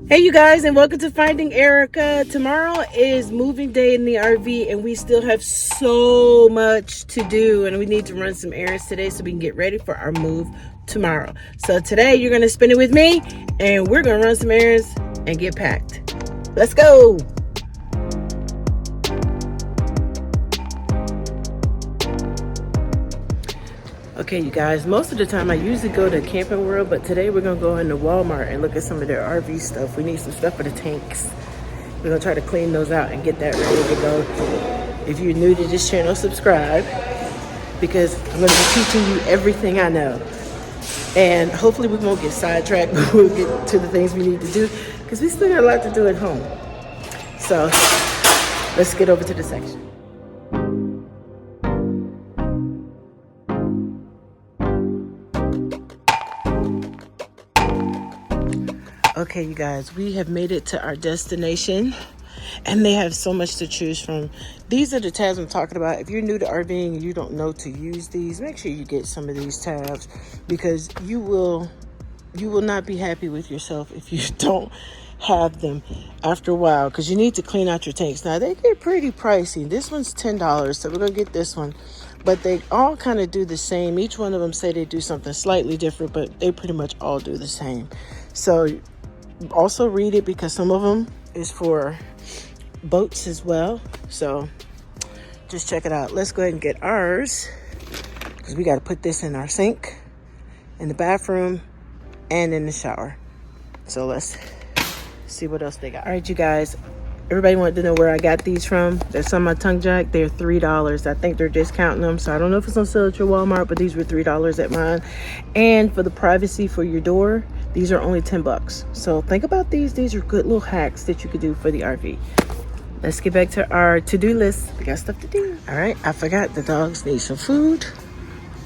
Hey you guys, and welcome to Finding Erica. Tomorrow is moving day in the RV and we still have so much to do, and we need to run some errands today so we can get ready for our move tomorrow. So today you're going to spend it with me and we're going to run some errands and get packed. Let's go. Okay, you guys, most of the time I usually go to Camping World, but today we're gonna go into Walmart and look at some of their RV stuff. We need some stuff for the tanks. We're gonna try to clean those out and get that ready to go. If you're new to this channel, subscribe, because I'm gonna be teaching you everything I know. And hopefully we won't get sidetracked, but we'll get to the things we need to do, because we still got a lot to do at home. So let's get over to the section. Okay, you guys, we have made it to our destination and they have so much to choose from. These are the tabs I'm talking about. If you're new to RVing and you don't know to use these, make sure you get some of these tabs, because you will not be happy with yourself if you don't have them after a while, because you need to clean out your tanks. Now, they get pretty pricey. This one's $10, so we're going to get this one. But they all kind of do the same. Each one of them say they do something slightly different, but they pretty much all do the same. So also read it, because some of them is for boats as well. So just check it out. Let's go ahead and get ours, because we got to put this in our sink, in the bathroom, and in the shower. So let's see what else they got. All right, you guys, everybody wanted to know where I got these from. That's on my tongue jack. They're $3. I think they're discounting them, so I don't know if it's on sale at your Walmart, but these were $3 at mine. And for the privacy for your door, these are only $10. So think about these. These are good little hacks that you could do for the RV. Let's get back to our to-do list. We got stuff to do. All right, I forgot the dogs need some food.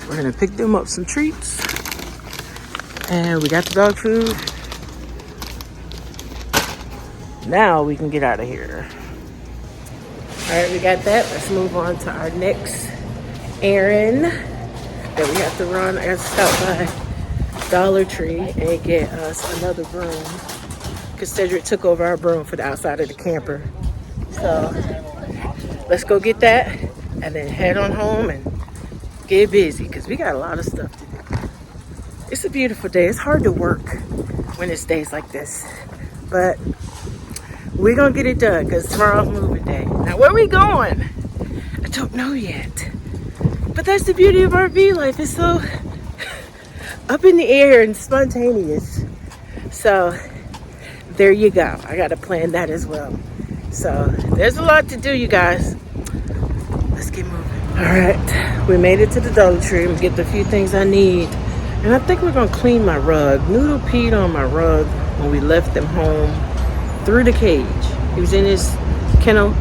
We're gonna pick them up some treats. And we got the dog food. Now we can get out of here. All right, we got that. Let's move on to our next errand that we have to run. I got to stop by Dollar Tree and get us another broom, because Cedric took over our broom for the outside of the camper. So let's go get that and then head on home and get busy, because we got a lot of stuff to do. It's a beautiful day. It's hard to work when it's days like this, but we're gonna get it done, because tomorrow's moving day. Now, where are we going? I don't know yet, but that's the beauty of RV life. It's so up in the air and spontaneous. So there you go. I gotta plan that as well. So there's a lot to do, you guys. Let's get moving. All right, we made it to the Dollar Tree and get the few things I need. And I think we're gonna clean my rug. Noodle peed on my rug when we left them home through the cage. He was in his kennel,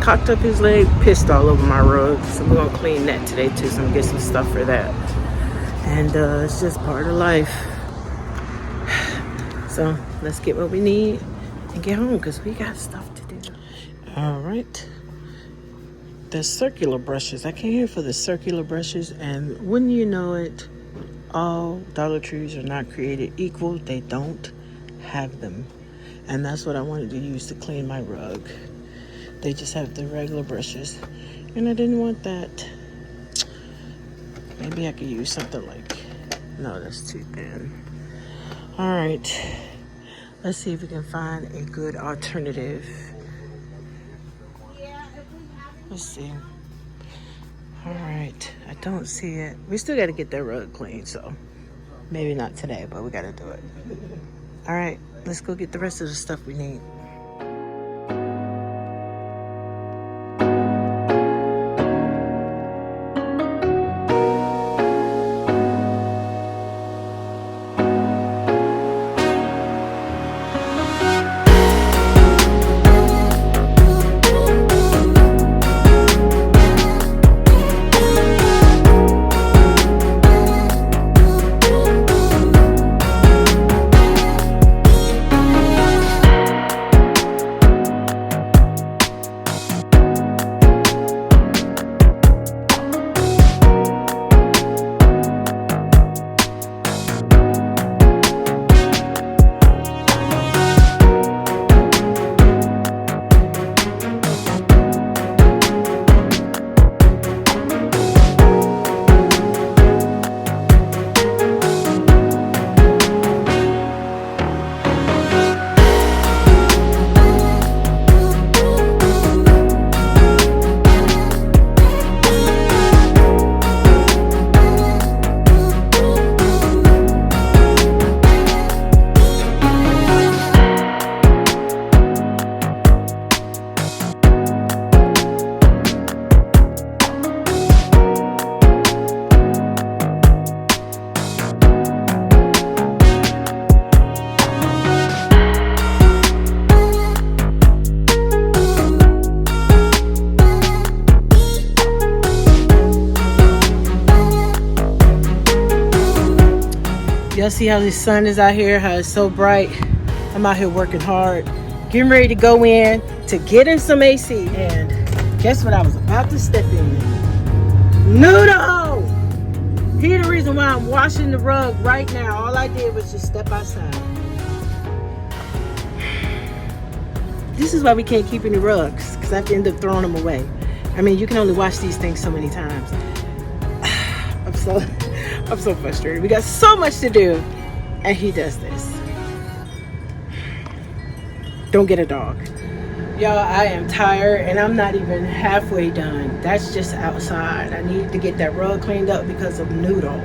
cocked up his leg, pissed all over my rug. So we're gonna clean that today too, so I'm gonna get some stuff for that. And it's just part of life. So let's get what we need and get home, because we got stuff to do. All right. The circular brushes. I came here for the circular brushes, and wouldn't you know it, all Dollar Trees are not created equal. They don't have them. And that's what I wanted to use to clean my rug. They just have the regular brushes, and I didn't want that. Maybe I could use something like, no, that's too thin. All right, let's see if we can find a good alternative. Let's see. All right, I don't see it. We still got to get that rug clean, so maybe not today, but we got to do it. All right, let's go get the rest of the stuff we need. Y'all see how the sun is out here, how it's so bright. I'm out here working hard, getting ready to go in to get in some AC. And guess what I was about to step in? Noodle! Here's the reason why I'm washing the rug right now. All I did was just step outside. This is why we can't keep any rugs, because I have to end up throwing them away. I mean, you can only wash these things so many times. I'm so frustrated. We got so much to do, and he does this. Don't get a dog. Y'all, I am tired, and I'm not even halfway done. That's just outside. I need to get that rug cleaned up because of Noodle.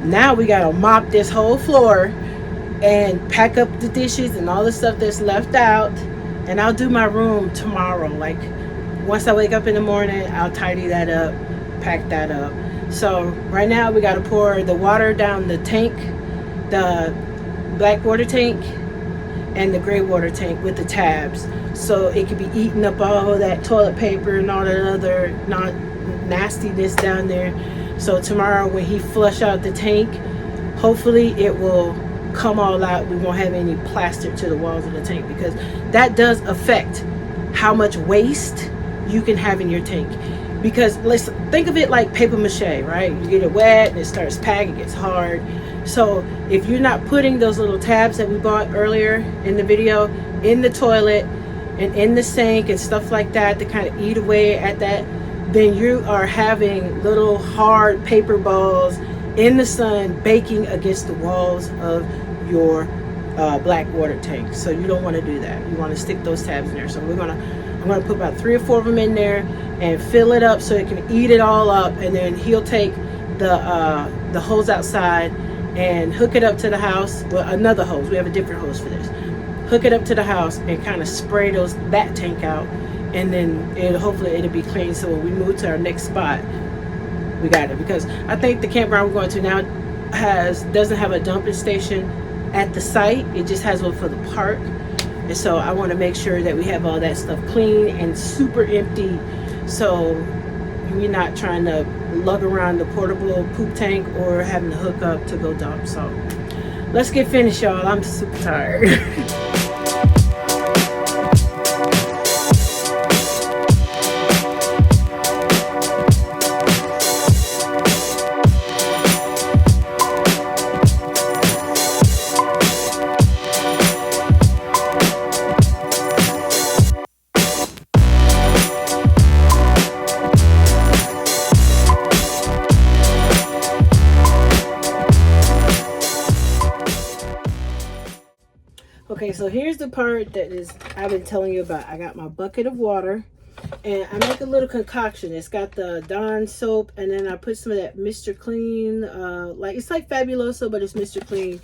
Now we gotta mop this whole floor and pack up the dishes and all the stuff that's left out. And I'll do my room tomorrow. Like, once I wake up in the morning, I'll tidy that up, pack that up. So right now we got to pour the water down the tank, the black water tank and the gray water tank with the tabs, so it could be eating up all that toilet paper and all that other nastiness down there. So tomorrow when he flush out the tank, hopefully it will come all out. We won't have any plastic to the walls of the tank, because that does affect how much waste you can have in your tank. Because let's think of it like paper mache, right? You get it wet and it starts packing, it gets hard. So if you're not putting those little tabs that we bought earlier in the video in the toilet and in the sink and stuff like that to kind of eat away at that, then you are having little hard paper balls in the sun baking against the walls of your black water tank. So you don't want to do that. You want to stick those tabs in there. So I'm gonna put about 3 or 4 of them in there and fill it up so it can eat it all up. And then he'll take the hose outside and hook it up to the house. Well, another hose. We have a different hose for this. Hook it up to the house and kind of spray that tank out. And then hopefully it'll be clean. So when we move to our next spot, we got it. Because I think the campground we're going to now doesn't have a dumping station at the site. It just has one for the park. And so I want to make sure that we have all that stuff clean and super empty, so we're not trying to lug around the portable poop tank or having to hook up to go dump. So let's get finished, y'all. I'm super tired. Okay, so here's the part that I've been telling you about. I got my bucket of water, and I make a little concoction. It's got the Dawn soap, and then I put some of that Mr. Clean, it's like Fabuloso, but it's Mr. Clean.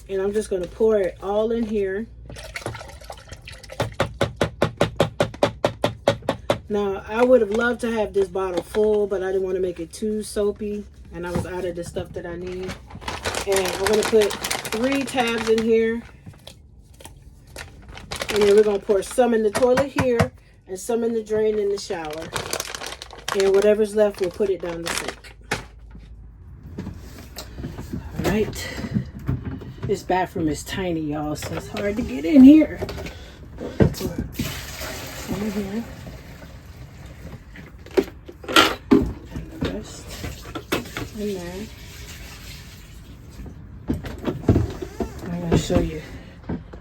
And I'm just going to pour it all in here. Now, I would have loved to have this bottle full, but I didn't want to make it too soapy, and I was out of the stuff that I need. And I'm going to put 3 tabs in here. And then we're going to pour some in the toilet here and some in the drain in the shower. And whatever's left, we'll put it down the sink. All right. This bathroom is tiny, y'all, so it's hard to get in here. Some in here. And the rest in there. I'm going to show you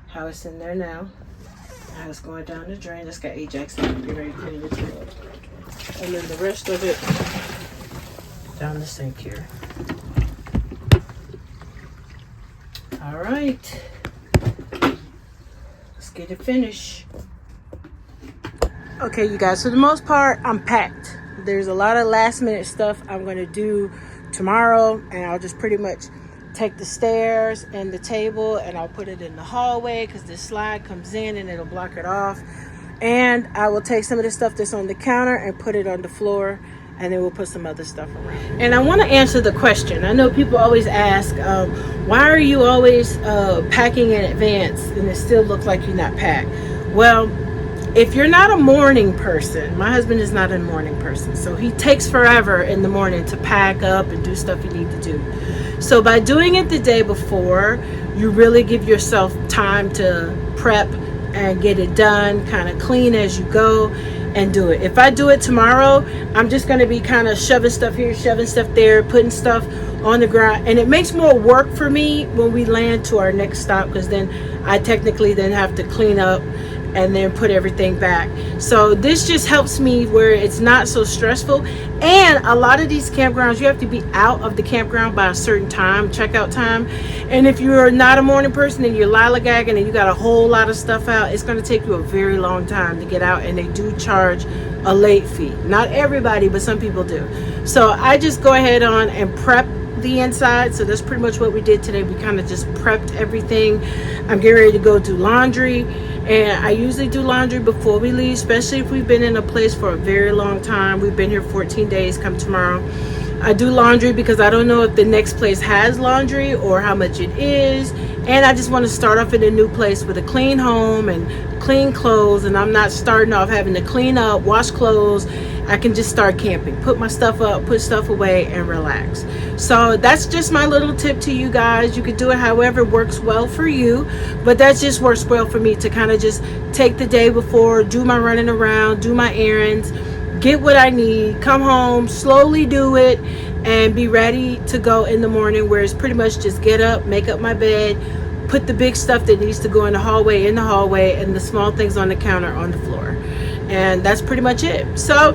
how it's in there now. How it's going down the drain. That's got Ajax in it. Get ready to clean it up. And then the rest of it down the sink here. All right. Let's get it finished. Okay, you guys. For the most part, I'm packed. There's a lot of last minute stuff I'm going to do tomorrow, and I'll just pretty much take the stairs and the table and I'll put it in the hallway because this slide comes in and it'll block it off. And I will take some of the stuff that's on the counter and put it on the floor, and then we'll put some other stuff around. And I want to answer the question. I know people always ask, why are you always packing in advance and it still looks like you're not packed? Well, if you're not a morning person, my husband is not a morning person, so he takes forever in the morning to pack up and do stuff you need to do. So by doing it the day before, you really give yourself time to prep and get it done, kind of clean as you go and do it. If I do it tomorrow, I'm just going to be kind of shoving stuff here, shoving stuff there, putting stuff on the ground, and it makes more work for me when we land to our next stop, because then I technically then have to clean up and then put everything back. So this just helps me where it's not so stressful. And a lot of these campgrounds, you have to be out of the campground by a certain time, checkout time. And if you're not a morning person and you're lollygagging and you got a whole lot of stuff out, it's going to take you a very long time to get out, and they do charge a late fee. Not everybody, but some people do. So I just go ahead on and prep the inside. So that's pretty much what we did today. We kind of just prepped everything. I'm getting ready to go do laundry, and I usually do laundry before we leave, especially if we've been in a place for a very long time. We've been here 14 days come tomorrow. I do laundry because I don't know if the next place has laundry or how much it is, and I just want to start off in a new place with a clean home and clean clothes, and I'm not starting off having to clean up, wash clothes. I can just start camping, put my stuff up, put stuff away, and relax. So that's just my little tip to you guys. You could do it however works well for you, but that just works well for me to kind of just take the day before, do my running around, do my errands, get what I need, come home, slowly do it, and be ready to go in the morning, where it's pretty much just get up, make up my bed, put the big stuff that needs to go in the hallway, and the small things on the counter on the floor. And that's pretty much it. So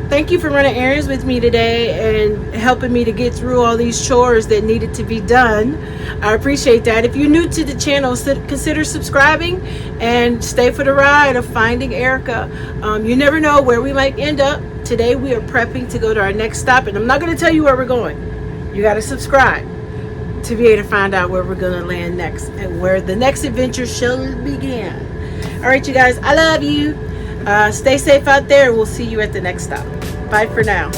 thank you for running errands with me today and helping me to get through all these chores that needed to be done. I appreciate that. If you're new to the channel, consider subscribing and stay for the ride of finding Erica. You never know where we might end up. Today we are prepping to go to our next stop, and I'm not going to tell you where we're going. You got to subscribe to be able to find out where we're going to land next and where the next adventure shall begin. All right, you guys, I love you. Stay safe out there. We'll see you at the next stop. Bye for now.